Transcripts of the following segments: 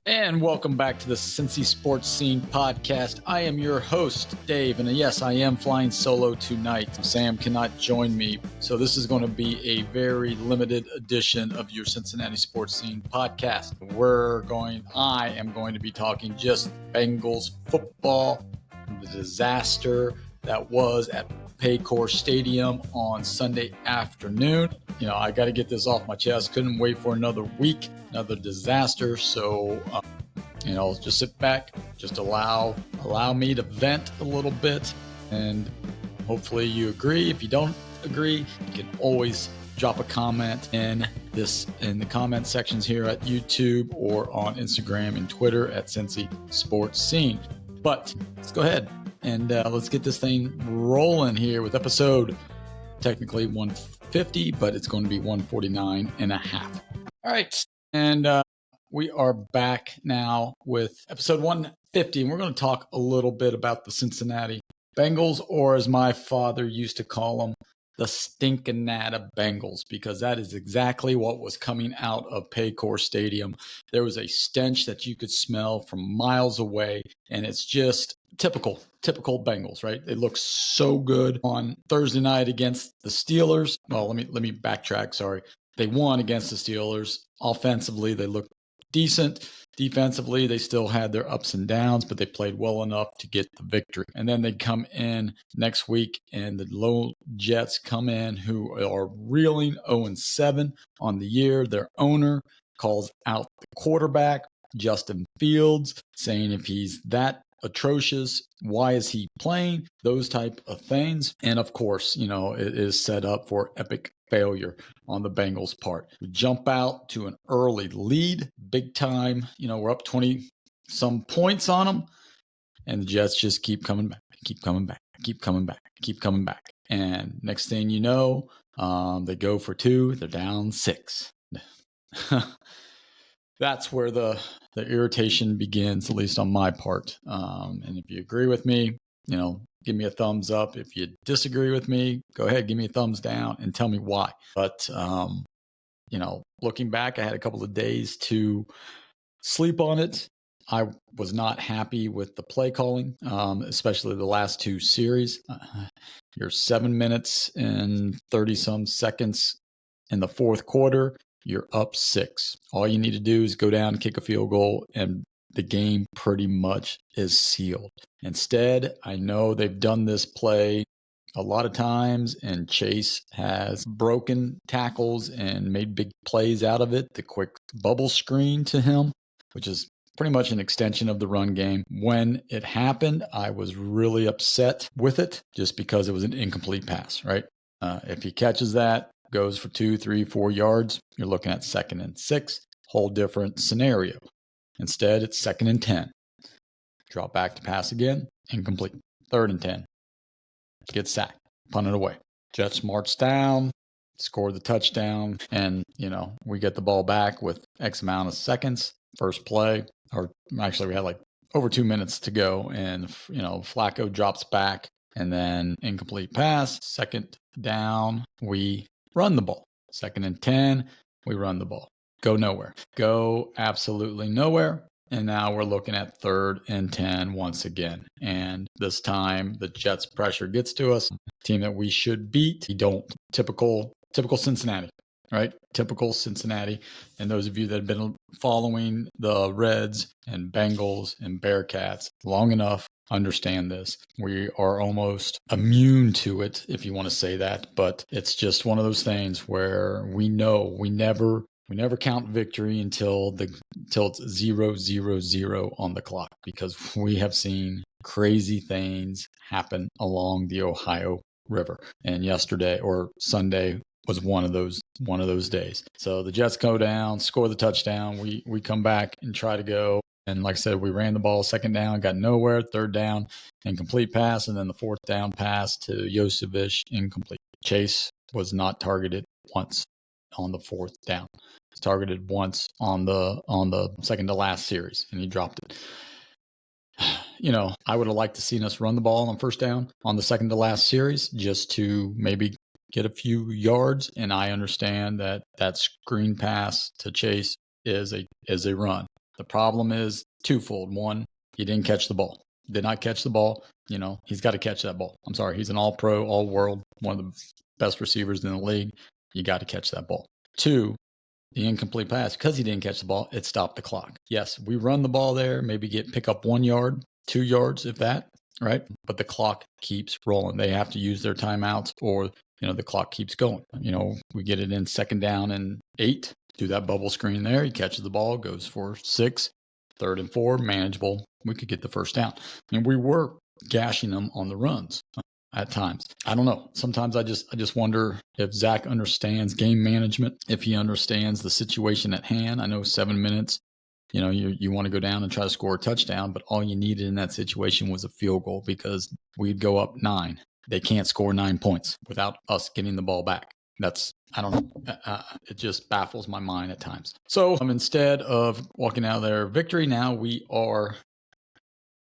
And welcome back to the Cincy Sports Scene podcast. I am your host, Dave, and yes, I am flying solo tonight. Sam cannot join me, so this is going to be a very limited edition of your Cincinnati Sports Scene podcast. I am going to be talking just Bengals football, the disaster that was at Paycor Stadium on Sunday afternoon. I got to get this off my chest. Couldn't wait for another week, another disaster. So, just sit back, just allow me to vent a little bit, and hopefully you agree. If you don't agree, you can always drop a comment in the comment sections here at YouTube or on Instagram and Twitter at CincySportScn. But let's go ahead and let's get this thing rolling here with episode technically 150, but it's going to be 149 and a half. All right. And we are back now with episode 150, and we're going to talk a little bit about the Cincinnati Bengals, or as my father used to call them, the Stinkinata Bengals, because that is exactly what was coming out of Paycor Stadium. There was a stench that you could smell from miles away, and it's just typical Bengals, right? They look so good on Thursday night against the Steelers. Well, let me backtrack. Sorry. They won against the Steelers. Offensively, they looked decent. Defensively, they still had their ups and downs, but they played well enough to get the victory. And then they come in next week, and the Low Jets come in, who are reeling 0-7 on the year. Their owner calls out the quarterback, Justin Fields, saying if he's that atrocious, why is he playing? Those type of things. And of course, it is set up for epic failure on the Bengals' part. We jump out to an early lead, big time. We're up 20 some points on them, and the Jets just keep coming back. And next thing you know, they go for two. They're down 6. That's where the irritation begins, at least on my part. And if you agree with me, give me a thumbs up. If you disagree with me, go ahead, give me a thumbs down and tell me why. But, looking back, I had a couple of days to sleep on it. I was not happy with the play calling, especially the last two series. You're 7 minutes and 30 some seconds in the fourth quarter. You're up 6. All you need to do is go down, kick a field goal, and the game pretty much is sealed. Instead, I know they've done this play a lot of times, and Chase has broken tackles and made big plays out of it. The quick bubble screen to him, which is pretty much an extension of the run game. When it happened, I was really upset with it just because it was an incomplete pass, right? If he catches that, goes for 2, 3, 4 yards, you're looking at 2nd and 6, whole different scenario. Instead, it's 2nd and 10. Drop back to pass again, incomplete. 3rd and 10. Get sacked, punt it away. Jets march down, score the touchdown, and, we get the ball back with X amount of seconds. First play, or actually we had like over 2 minutes to go, and, Flacco drops back, and then incomplete pass. 2nd down, we run the ball. 2nd and 10, we run the ball. Go nowhere. Go absolutely nowhere. And now we're looking at 3rd and 10 once again. And this time the Jets pressure gets to us. Team that we should beat. We don't. Typical Cincinnati, right? Typical Cincinnati. And those of you that have been following the Reds and Bengals and Bearcats long enough understand this. We are almost immune to it, if you want to say that, but it's just one of those things where we know we never count victory until it's 0-0-0 on the clock, because we have seen crazy things happen along the Ohio River. And yesterday or Sunday was one of those days. So the Jets go down, score the touchdown. We come back and try to go. And like I said, we ran the ball 2nd down, got nowhere. 3rd down, incomplete pass. And then the 4th down pass to Josevich, incomplete. Chase was not targeted once on the 4th down. He was targeted once on the second to last series, and he dropped it. I would have liked to seen us run the ball on 1st down on the second to last series just to maybe get a few yards. And I understand that screen pass to Chase is a run. The problem is twofold. One, he didn't catch the ball. Did not catch the ball. He's got to catch that ball. I'm sorry. He's an all-pro, all-world, one of the best receivers in the league. You got to catch that ball. Two, the incomplete pass, because he didn't catch the ball, it stopped the clock. Yes, we run the ball there, maybe pick up 1 yard, 2 yards, if that, right? But the clock keeps rolling. They have to use their timeouts, or the clock keeps going. We get it in 2nd down and 8, do that bubble screen there. He catches the ball, goes for 6, 3rd and 4, manageable. We could get the 1st down. And we were gashing them on the runs at times. I don't know. Sometimes I just wonder if Zac understands game management, if he understands the situation at hand. I know 7 minutes, you want to go down and try to score a touchdown, but all you needed in that situation was a field goal, because we'd go up 9. They can't score 9 points without us getting the ball back. I don't know. It just baffles my mind at times. So instead of walking out of there victory, now we are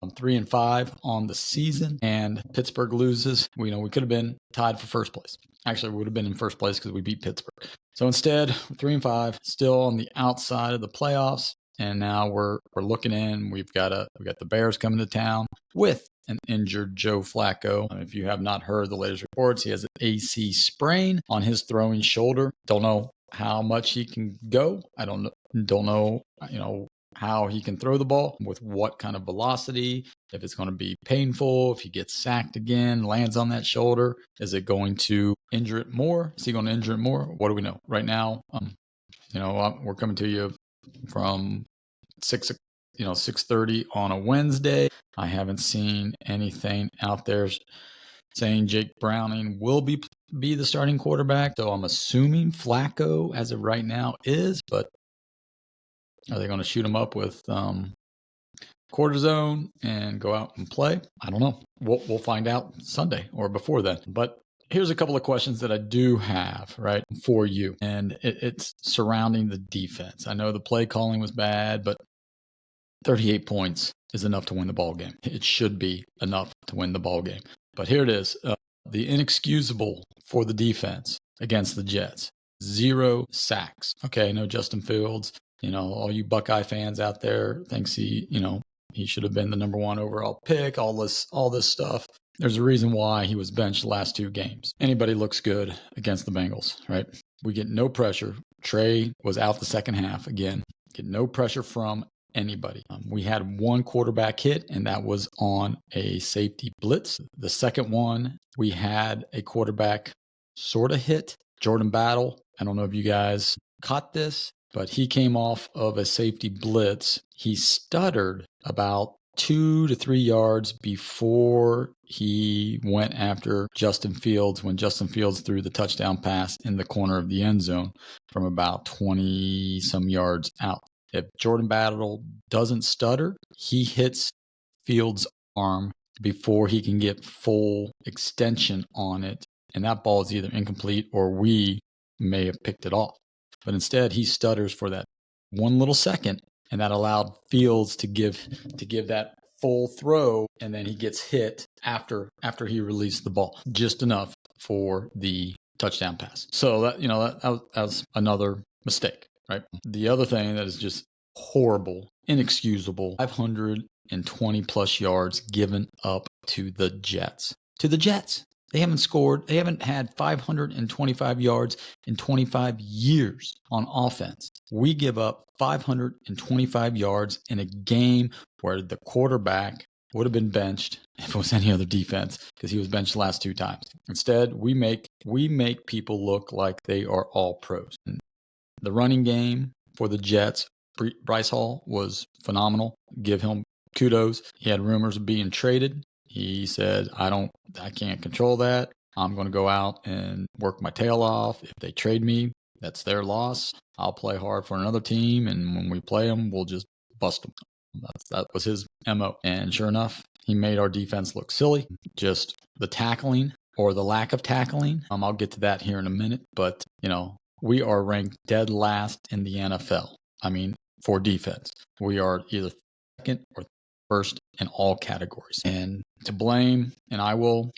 3-5 on the season, and Pittsburgh loses. We could have been tied for first place. Actually, we would have been in first place because we beat Pittsburgh. So instead, 3-5, still on the outside of the playoffs. And now we're looking in. We've got the Bears coming to town with an injured Joe Flacco. If you have not heard the latest reports, he has an AC sprain on his throwing shoulder. Don't know how much he can go. I don't know. How he can throw the ball, with what kind of velocity, if it's going to be painful, if he gets sacked again, lands on that shoulder, is it going to injure it more? Is he going to injure it more? What do we know? Right now, we're coming to you from 6:30 on a Wednesday. I haven't seen anything out there saying Jake Browning will be the starting quarterback, though I'm assuming Flacco, as of right now, is, but are they going to shoot him up with cortisone and go out and play? I don't know. We'll find out Sunday or before then. But here's a couple of questions that I do have, right, for you. And it's surrounding the defense. I know the play calling was bad, but 38 points is enough to win the ball game. It should be enough to win the ball game. But here it is. The inexcusable for the defense against the Jets. 0 sacks. Okay, no Justin Fields. All you Buckeye fans out there thinks he should have been the number 1 overall pick, all this stuff. There's a reason why he was benched the last 2 games. Anybody looks good against the Bengals, right? We get no pressure. Trey was out the second half again. Get no pressure from anybody. We had 1 quarterback hit, and that was on a safety blitz. The second one, we had a quarterback sort of hit. Jordan Battle. I don't know if you guys caught this, but he came off of a safety blitz. He stuttered about 2 to 3 yards before he went after Justin Fields, when Justin Fields threw the touchdown pass in the corner of the end zone from about 20 some yards out. If Jordan Battle doesn't stutter, he hits Fields' arm before he can get full extension on it, and that ball is either incomplete or we may have picked it off. But instead, he stutters for that 1 little second, and that allowed Fields to give that full throw, and then he gets hit after he released the ball, just enough for the touchdown pass. So that was another mistake, right? The other thing that is just horrible, inexcusable, 520 plus yards given up to the Jets. They haven't scored. They haven't had 525 yards in 25 years on offense. We give up 525 yards in a game where the quarterback would have been benched if it was any other defense, because he was benched the last 2 times. Instead, we make people look like they are all pros. And the running game for the Jets, Bryce Hall was phenomenal. Give him kudos. He had rumors of being traded. He said, I can't control that. I'm going to go out and work my tail off. If they trade me, that's their loss. I'll play hard for another team, and when we play them, we'll just bust them. That was his MO. And sure enough, he made our defense look silly. Just the tackling or the lack of tackling. I'll get to that here in a minute. But, we are ranked dead last in the NFL. For defense. We are either second or first in all categories. And to blame, and I will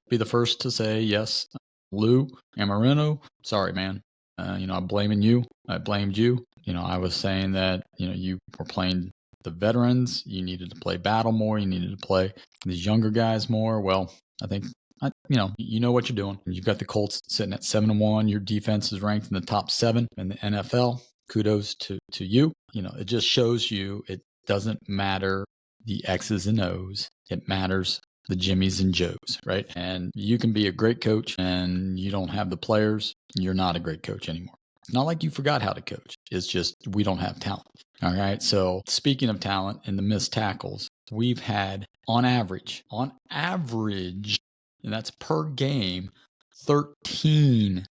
be the first to say, yes, Lou Amarino, sorry, man. I blamed you. I was saying that, you were playing the veterans. You needed to play battle more. You needed to play these younger guys more. Well, I think, you know what you're doing. You've got the Colts sitting at 7-1. Your defense is ranked in the top 7 in the NFL. Kudos to you. It just shows you it doesn't matter the X's and O's. It matters the Jimmies and Joes, right? And you can be a great coach and you don't have the players. You're not a great coach anymore. It's not like you forgot how to coach. It's just we don't have talent. All right. So speaking of talent and the missed tackles, we've had on average, and that's per game, 13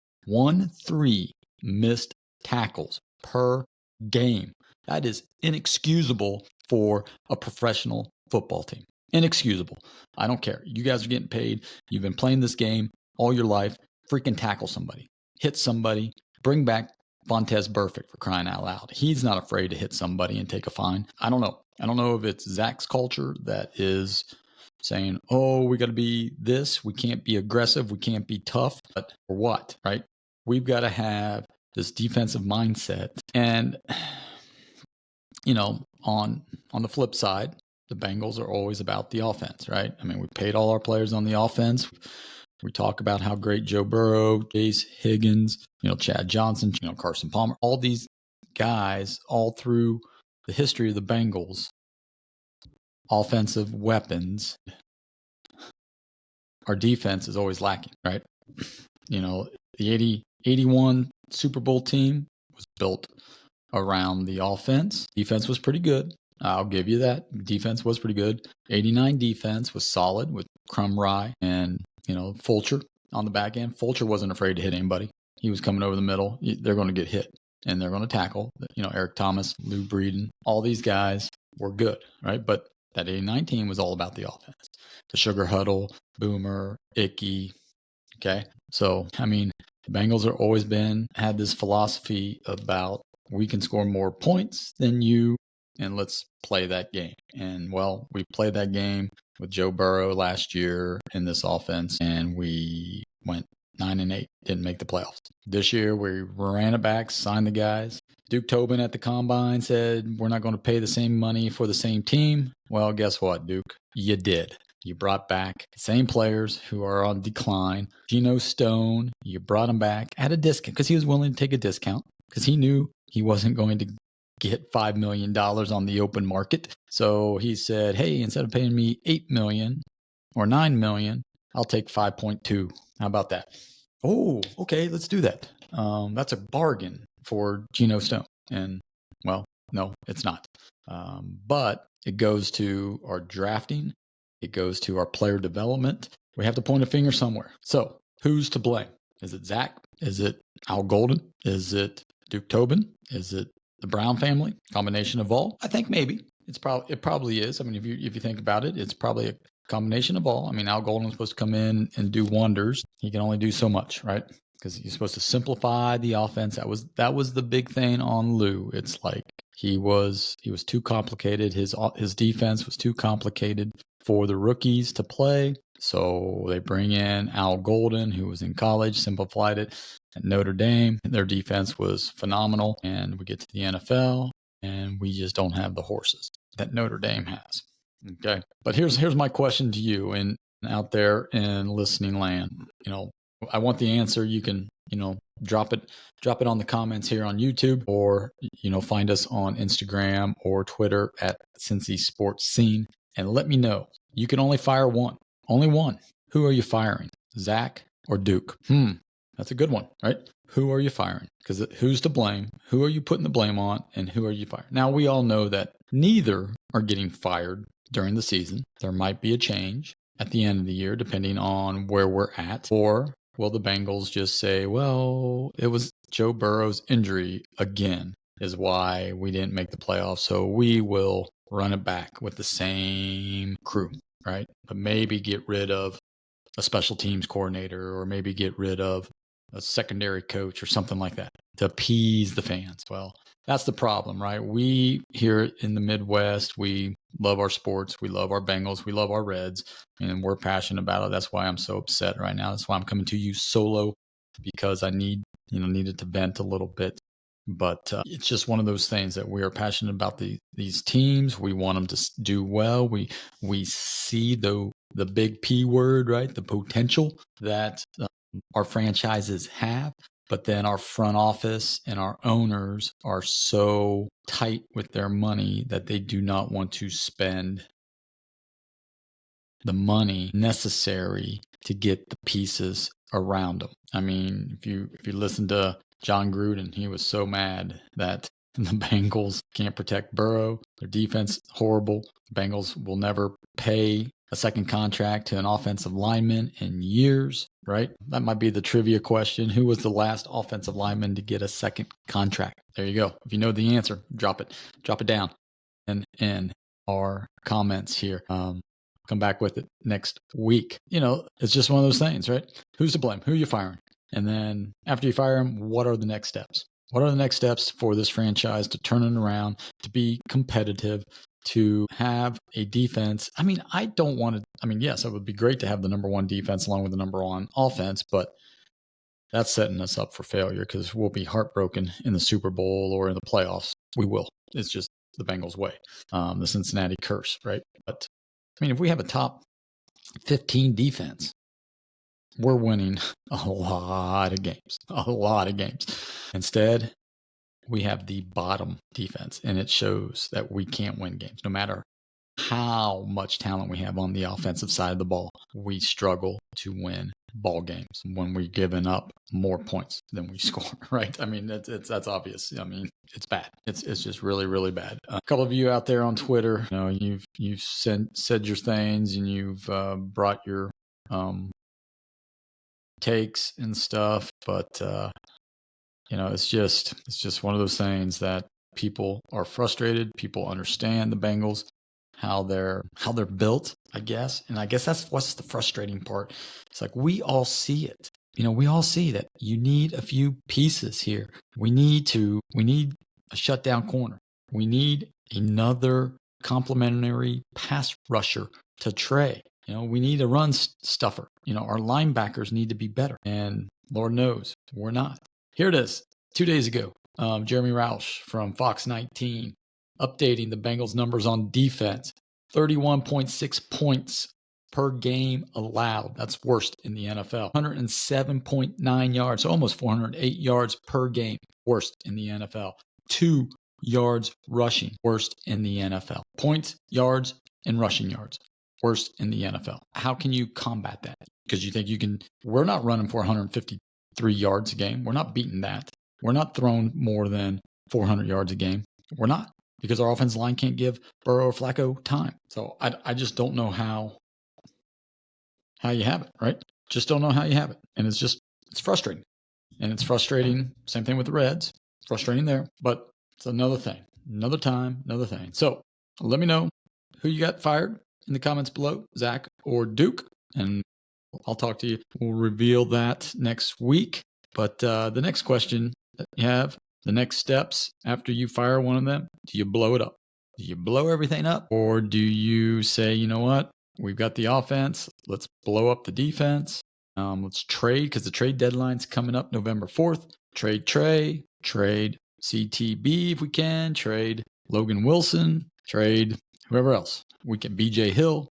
missed tackles per game. That is inexcusable for a professional football team. Inexcusable. I don't care. You guys are getting paid. You've been playing this game all your life. Freaking tackle somebody. Hit somebody. Bring back Vontez Burfict, for crying out loud. He's not afraid to hit somebody and take a fine. I don't know. I don't know if it's Zac's culture that is saying, oh, we got to be this. We can't be aggressive. We can't be tough. But for what, right? We've got to have this defensive mindset. And, on the flip side, the Bengals are always about the offense, right? I mean, we paid all our players on the offense. We talk about how great Joe Burrow, Chase Higgins, Chad Johnson, Carson Palmer, all these guys all through the history of the Bengals, offensive weapons. Our defense is always lacking, right? The 81 Super Bowl team was built around the offense. Defense was pretty good. I'll give you that. Defense was pretty good. 89 defense was solid with Crum Rye and, Fulcher on the back end. Fulcher wasn't afraid to hit anybody. He was coming over the middle. They're going to get hit and they're going to tackle. Eric Thomas, Lou Breeden, all these guys were good, right? But that 89 team was all about the offense. The Sugar Huddle, Boomer, Icky. Okay. So, the Bengals have always had this philosophy about we can score more points than you, and let's play that game. And, well, we played that game with Joe Burrow last year in this offense, and we went 9-8, didn't make the playoffs. This year, we ran it back, signed the guys. Duke Tobin at the Combine said, we're not going to pay the same money for the same team. Well, guess what, Duke? You did. You brought back the same players who are on decline. Geno Stone, you brought him back at a discount because he was willing to take a discount because he knew he wasn't going to get $5 million on the open market. So he said, hey, instead of paying me $8 million or $9 million, I'll take 5.2. How about that? Oh, okay, let's do that. That's a bargain for Geno Stone. And, well, no, it's not. But it goes to our drafting. It goes to our player development. We have to point a finger somewhere. So who's to blame? Is it Zac? Is it Al Golden? Is it Duke Tobin? Is it the Brown family? Combination of all? I think maybe. It probably is. If you think about it, it's probably a combination of all. Al Golden was supposed to come in and do wonders. He can only do so much, right? Because he's supposed to simplify the offense. That was the big thing on Lou. It's like he was too complicated. His defense was too complicated for the rookies to play. So they bring in Al Golden, who was in college, simplified it at Notre Dame. Their defense was phenomenal. And we get to the NFL and we just don't have the horses that Notre Dame has. Okay. But here's my question to you and out there in listening land. I want the answer. You can, drop it on the comments here on YouTube or, find us on Instagram or Twitter at CincySportScn and let me know. You can only fire one. Only one. Who are you firing? Zac or Duke? That's a good one, right? Who are you firing? Because who's to blame? Who are you putting the blame on? And who are you firing? Now, we all know that neither are getting fired during the season. There might be a change at the end of the year, depending on where we're at. Or will the Bengals just say, well, it was Joe Burrow's injury again is why we didn't make the playoffs. So we will run it back with the same crew, right? But maybe get rid of a special teams coordinator or maybe get rid of a secondary coach or something like that to appease the fans. Well, that's the problem, right? We here in the Midwest, we love our sports. We love our Bengals. We love our Reds, and we're passionate about it. That's why I'm so upset right now. That's why I'm coming to you solo because I need, needed to vent a little bit. But it's just one of those things that we are passionate about these teams. We want them to do well. We see the big P word, right? The potential that our franchises have. But then our front office and our owners are so tight with their money that they do not want to spend the money necessary to get the pieces around them. I mean, if you listen to John Gruden, he was so mad that the Bengals can't protect Burrow. Their defense, horrible. The Bengals will never pay a second contract to an offensive lineman in years, right? That might be the trivia question. Who was the last offensive lineman to get a second contract? There you go. If you know the answer, drop it down and in our comments here. Come back with it next week. It's just one of those things, right? Who's to blame? Who are you firing? And then after you fire him, what are the next steps? What are the next steps for this franchise to turn it around, to be competitive, to have a defense? I mean, I don't want to, yes, it would be great to have the number one defense along with the number one offense, but that's setting us up for failure because we'll be heartbroken in the Super Bowl or in the playoffs. We will. It's just the Bengals way, the Cincinnati curse, right? But if we have a top 15 defense, we're winning a lot of games. Instead, we have the bottom defense, and it shows that we can't win games. No matter how much talent we have on the offensive side of the ball, we struggle to win ball games when we're giving up more points than we score, right? That's obvious. It's bad. It's just really, really bad. A couple of you out there on Twitter, you've said your things and you've brought your takes and stuff, but it's just one of those things that people are frustrated. People understand the Bengals, how they're built, I guess. And I guess that's what's the frustrating part. It's like we all see it. We all see that you need a few pieces here. We need a shutdown corner. We need another complementary pass rusher to Trey. We need a run stuffer. Our linebackers need to be better. And Lord knows we're not. Here it is. 2 days ago, Jeremy Rausch from Fox 19 updating the Bengals numbers on defense. 31.6 points per game allowed. That's worst in the NFL. 107.9 yards, almost 408 yards per game. Worst in the NFL. 2 yards rushing. Worst in the NFL. Points, yards, and rushing yards. Worst in the NFL. How can you combat that? Because you think you can. We're not running for 153 yards a game. We're not beating that. We're not throwing more than 400 yards a game. We're not. Because our offensive line can't give Burrow or Flacco time. So I just don't know how you have it, right? Just don't know how you have it. And it's frustrating. And it's frustrating. Same thing with the Reds. Frustrating there. But it's another thing. Another time, another thing. So let me know who you got fired in the comments below, Zach or Duke. And I'll talk to you. We'll reveal that next week. But the next question that you have, the next steps after you fire one of them, do you blow it up? Do you blow everything up? Or do you say, you know what? We've got the offense. Let's blow up the defense. Let's trade because the trade deadline's coming up November 4th. Trade Trey, trade CTB if we can, trade Logan Wilson, trade whoever else. We can BJ Hill.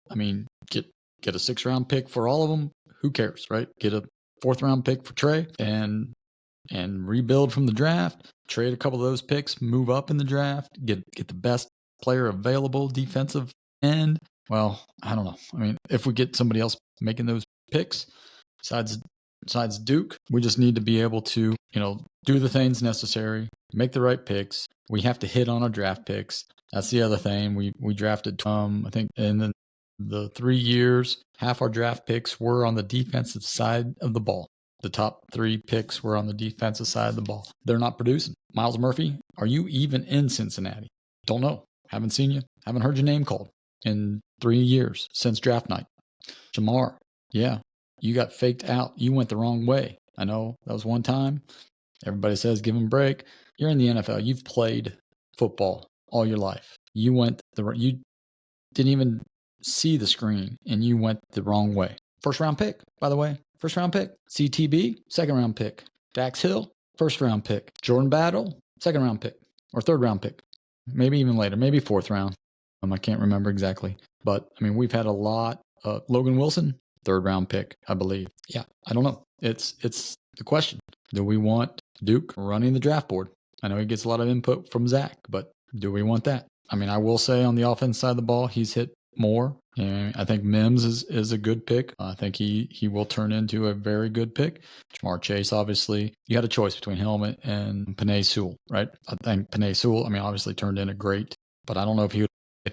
Get a 6th round pick for all of them. Who cares, right? Get a 4th round pick for Trey and rebuild from the draft. Trade a couple of those picks, move up in the draft, get the best player available, defensive end. Well, I don't know. If we get somebody else making those picks besides Duke, we just need to be able to, do the things necessary, make the right picks. We have to hit on our draft picks. That's the other thing. We drafted, I think in the 3 years, half our draft picks were on the defensive side of the ball. The top 3 picks were on the defensive side of the ball. They're not producing. Miles Murphy, are you even in Cincinnati? Don't know. Haven't seen you. Haven't heard your name called in 3 years since draft night. Jamar, yeah, you got faked out. You went the wrong way. I know that was one time. Everybody says give him a break. You're in the NFL. You've played football all your life. You didn't even see the screen and you went the wrong way. 1st round pick, by the way. 1st round pick. CTB, 2nd round pick. Dax Hill, first round pick. Jordan Battle, second round pick or third round pick. Maybe even later, maybe fourth round. I can't remember exactly. But, I mean, we've had a lot. Logan Wilson, third round pick, I believe. Yeah, I don't know. It's the question. Do we want Duke running the draft board? I know he gets a lot of input from Zach, but do we want that? I mean, I will say on the offense side of the ball, he's hit more. And I think Mims is a good pick. I think he will turn into a very good pick. Jamar Chase, obviously, you had a choice between him and Penei Sewell, right? I think Penei Sewell, I mean, obviously turned in a great, but I don't know if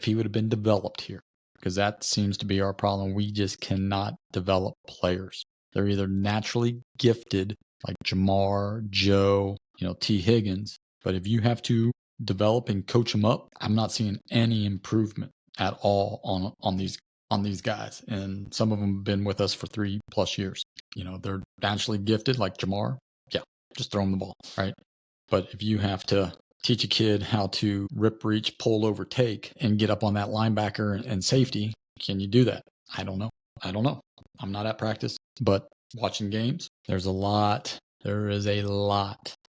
he would have been developed here, because that seems to be our problem. We just cannot develop players. They're either naturally gifted, like Jamar, Joe, T. Higgins, but if you have to develop and coach them up, I'm not seeing any improvement at all on these guys. And some of them have been with us for 3+ years. They're naturally gifted, like Jamar. Yeah, just throw them the ball, right? But if you have to teach a kid how to rip, reach, pull, overtake, and get up on that linebacker and safety, can you do that? I don't know. I'm not at practice, but watching games, there is a lot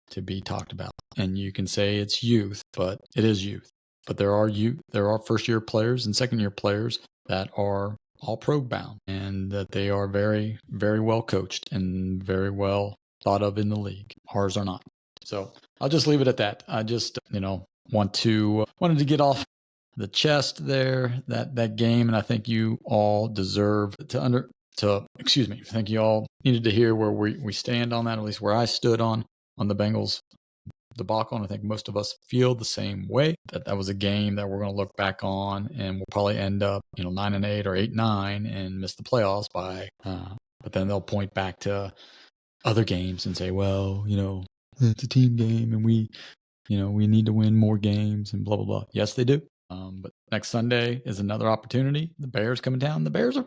to be talked about. And you can say it's youth, but it is youth. But there are first-year players and second-year players that are all pro bound, and that they are very, very well coached and very well thought of in the league. Ours are not. So I'll just leave it at that. I just, wanted to get off the chest there, that game. And I think you all deserve I think you all needed to hear where we stand on that, at least where I stood on the Bengals debacle. And I think most of us feel the same way, that was a game that we're going to look back on and we'll probably end up, 9-8 or 8-9 and miss the playoffs by, but then they'll point back to other games and say, well, it's a team game and we need to win more games and blah, blah, blah. Yes, they do. But next Sunday is another opportunity. The Bears coming down. The Bears are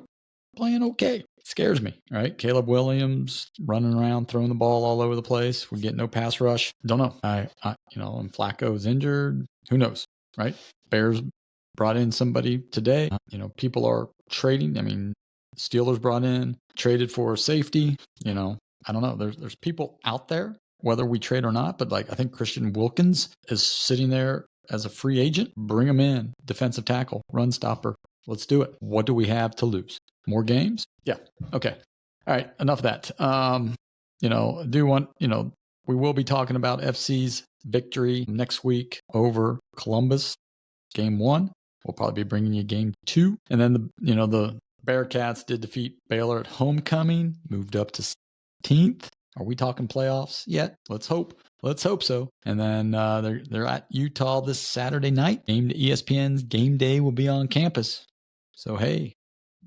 playing okay. It scares me, right? Caleb Williams running around, throwing the ball all over the place. We get no pass rush. Don't know. And Flacco's injured. Who knows, right? Bears brought in somebody today. People are trading. I mean, Steelers traded for safety. I don't know. There's people out there, whether we trade or not, but I think Christian Wilkins is sitting there as a free agent. Bring him in. Defensive tackle, run stopper. Let's do it. What do we have to lose? More games? Yeah. Okay. All right. Enough of that. We will be talking about FC's victory next week over Columbus, game 1. We'll probably be bringing you game 2. And then the Bearcats did defeat Baylor at homecoming, moved up to 17th. Are we talking playoffs yet? Let's hope. Let's hope so. And then they're at Utah this Saturday night. ESPN's Game Day will be on campus. So hey,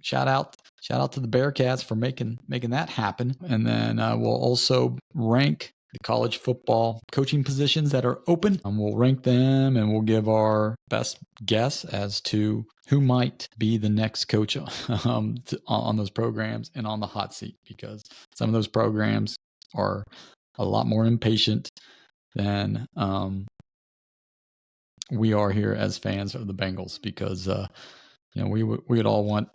shout out to the Bearcats for making that happen. And then we'll also rank the college football coaching positions that are open. We'll rank them and we'll give our best guess as to who might be the next coach on those programs and on the hot seat, because some of those programs are a lot more impatient than we are here as fans of the Bengals, because we would all want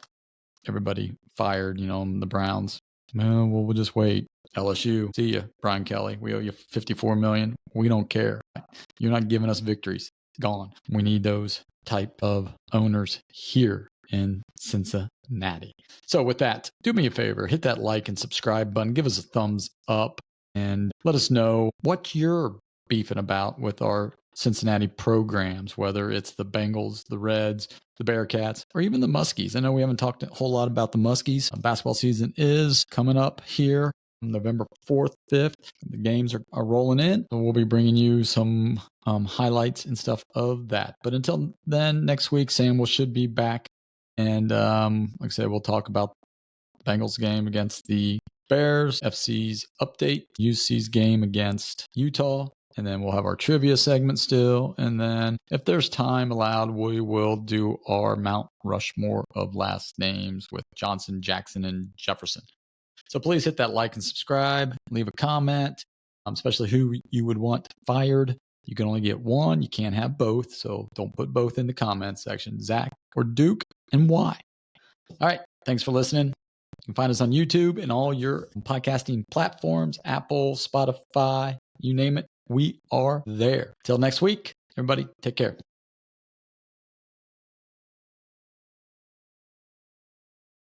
everybody fired. The Browns, well, we'll just wait. LSU, see ya, Brian Kelly. We owe you $54 million. We don't care. You're not giving us victories. Gone. We need those type of owners here in Cincinnati. So with that, do me a favor, hit that like and subscribe button. Give us a thumbs up and let us know what you're beefing about with our Cincinnati programs, whether it's the Bengals, the Reds, the Bearcats, or even the Muskies. I know we haven't talked a whole lot about the Muskies. Basketball season is coming up here November 4th, 5th. The games are rolling in. So we'll be bringing you some highlights and stuff of that. But until then, next week, Sam should be back. And like I said, we'll talk about the Bengals game against the Bears, FC's update, UC's game against Utah. And then we'll have our trivia segment still. And then if there's time allowed, we will do our Mount Rushmore of last names with Johnson, Jackson, and Jefferson. So please hit that like and subscribe, leave a comment, especially who you would want fired. You can only get one. You can't have both. So don't put both in the comment section, Zach or Duke, and why. All right. Thanks for listening. You can find us on YouTube and all your podcasting platforms, Apple, Spotify, you name it, we are there. Till next week, everybody, take care.